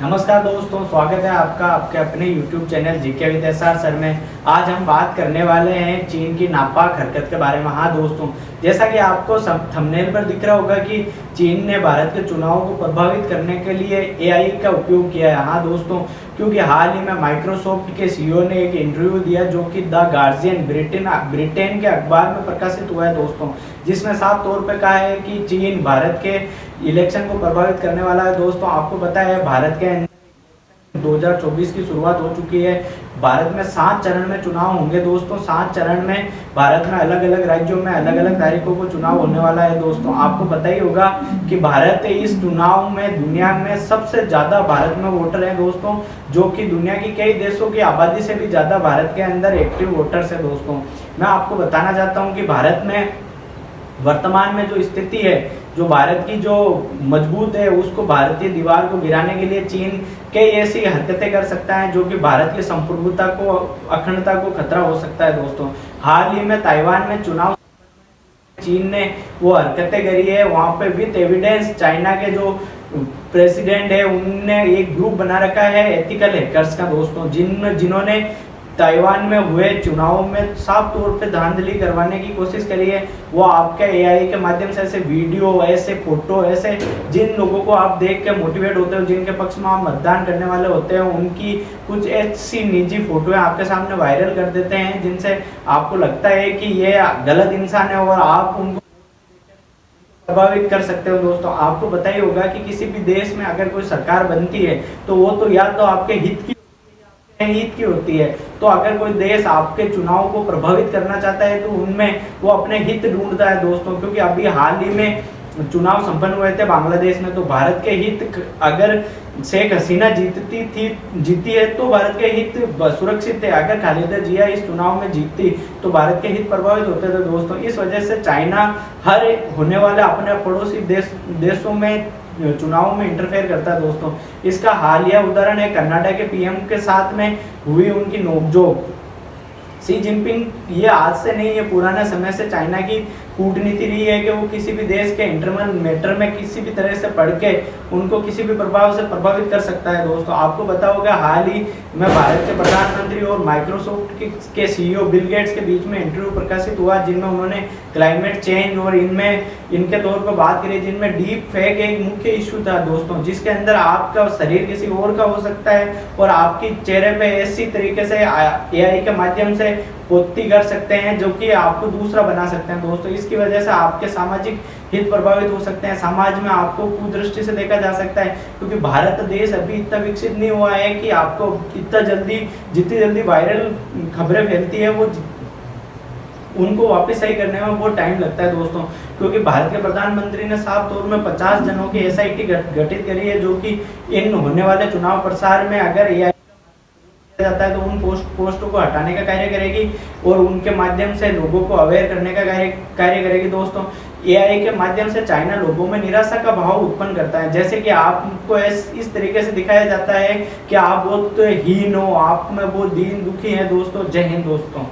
नमस्कार दोस्तों, स्वागत है आपका आपके अपने YouTube channel GK with SR sir में। आज हम बात करने वाले हैं चीन की नापाक हरकत के बारे में। हाँ दोस्तों, जैसा कि आपको थंबनेल पर दिख रहा होगा कि चीन ने भारत के चुनाव को प्रभावित करने के लिए एआई का उपयोग किया है। हाँ दोस्तों, क्योंकि हाल ही में माइक्रोसॉफ्ट के सीईओ ने एक इंटरव्यू दिया जो कि द गार्जियन ब्रिटेन के अखबार में प्रकाशित हुआ है दोस्तों, जिसमें साफ तौर पर कहा है कि चीन भारत के इलेक्शन को प्रभावित करने वाला है। दोस्तों आपको पता है भारत के 2024 की शुरुआत हो चुकी है। भारत में 7 चरण में चुनाव होंगे दोस्तों। 7 चरण में भारत में अलग अलग राज्यों में अलग अलग तारीखों को चुनाव होने वाला है दोस्तों। आपको पता ही होगा कि भारत इस चुनाव में दुनिया में सबसे ज्यादा भारत में वोटर हैं दोस्तों, जो कि दुनिया की कई देशों की आबादी से भी ज्यादा भारत के अंदर एक्टिव वोटर्स है दोस्तों। मैं आपको बताना चाहता हूँ कि भारत में वर्तमान में जो स्थिति है, जो भारत की जो मजबूत है, उसको भारतीय दीवार को गिराने के लिए चीन कई ऐसी हरकतें कर सकता है जो कि भारत की संप्रभुता को, अखंडता को खतरा हो सकता है दोस्तों। हाल ही में ताइवान में चुनाव चीन ने वो हरकतें करी है। वहां पे विद एविडेंस चाइना के जो प्रेसिडेंट है उनने एक ग्रुप बना रखा है एथिकल हैकर्स का दोस्तों, जिन्होंने ताइवान में हुए चुनाव में साफ तौर पे धांधली करवाने की कोशिश करी है। वो आपके एआई के माध्यम से ऐसे वीडियो, ऐसे फोटो, ऐसे जिन लोगों को आप देख के मोटिवेट होते हो, जिनके पक्ष में आप मतदान करने वाले होते हैं, उनकी कुछ ऐसी निजी फोटोएं आपके सामने वायरल कर देते हैं जिनसे आपको लगता है कि ये गलत इंसान है और आप उनको प्रभावित कर सकते हो दोस्तों। आपको पता ही होगा कि किसी भी देश में अगर कोई सरकार बनती है तो वो तो या तो आपके हित की होती है। तो अगर कोई देश आपके चुनाव को प्रभावित करना चाहता है तो उनमें वो अपने हित ढूंढता है दोस्तों। क्योंकि अभी हाल ही में चुनाव संपन्न हुए थे बांग्लादेश में, तो भारत के हित, अगर शेख हसीना जीती है तो भारत के हित सुरक्षित थे। अगर खालिदा जिया इस चुनाव में जीतती तो भारत के हित प्रभावित होते थे दोस्तों। इस वजह से चाइना हर होने वाले अपने पड़ोसी देशों में चुनाव में इंटरफेयर करता है दोस्तों। इसका हालिया उदाहरण है कर्नाटक के पीएम के साथ में हुई उनकी नोकझोंक। शी जिनपिंग ये आज से नहीं, ये पुराने समय से चाइना की कूटनीति रही है कि वो किसी भी देश के इंटरनल मैटर में किसी भी तरह से पढ़ के उनको किसी भी प्रभाव से प्रभावित कर सकता है दोस्तों। आपको पता होगा हाल ही में भारत के प्रधानमंत्री और माइक्रोसॉफ्ट के सीईओ बिल गेट्स के बीच में इंटरव्यू प्रकाशित हुआ, जिनमें उन्होंने क्लाइमेट चेंज और इनके तौर पर बात करी, जिनमें डीप फेक एक मुख्य इशू था दोस्तों, जिसके अंदर आपका शरीर किसी और का हो सकता है और आपकी चेहरे पे ऐसी तरीके से एआई के माध्यम से पोती कर सकते हैं जो कि आपको दूसरा बना सकते हैं दोस्तों। इसकी वजह से आपके सामाजिक हित प्रभावित हो सकते हैं, समाज में आपको कुदृष्टि से देखा जा सकता है। क्योंकि भारत देश अभी इतना विकसित नहीं हुआ है कि आपको इतना जल्दी, जितनी जल्दी वायरल खबरें फैलती है वो उनको वापस सही करने में बहुत टाइम लगता है दोस्तों। क्योंकि भारत के प्रधानमंत्री ने साफ तौर में 50 जनों की एसआईटी गठित करी है, जो कि इन होने वाले चुनाव प्रसार में अगर एआई जाता है तो उन पोस्टों को हटाने का कार्य करेगी और उनके माध्यम से लोगों को अवेयर करने का कार्य करेगी दोस्तों। एआई के माध्यम से चाइना लोगों में निराशा का भाव उत्पन्न करता है, जैसे कि आपको इस तरीके से दिखाया जाता है कि आप बहुत हीन हो, आप में बहुत दीन दुखी हैं दोस्तों। जय हिंद दोस्तों।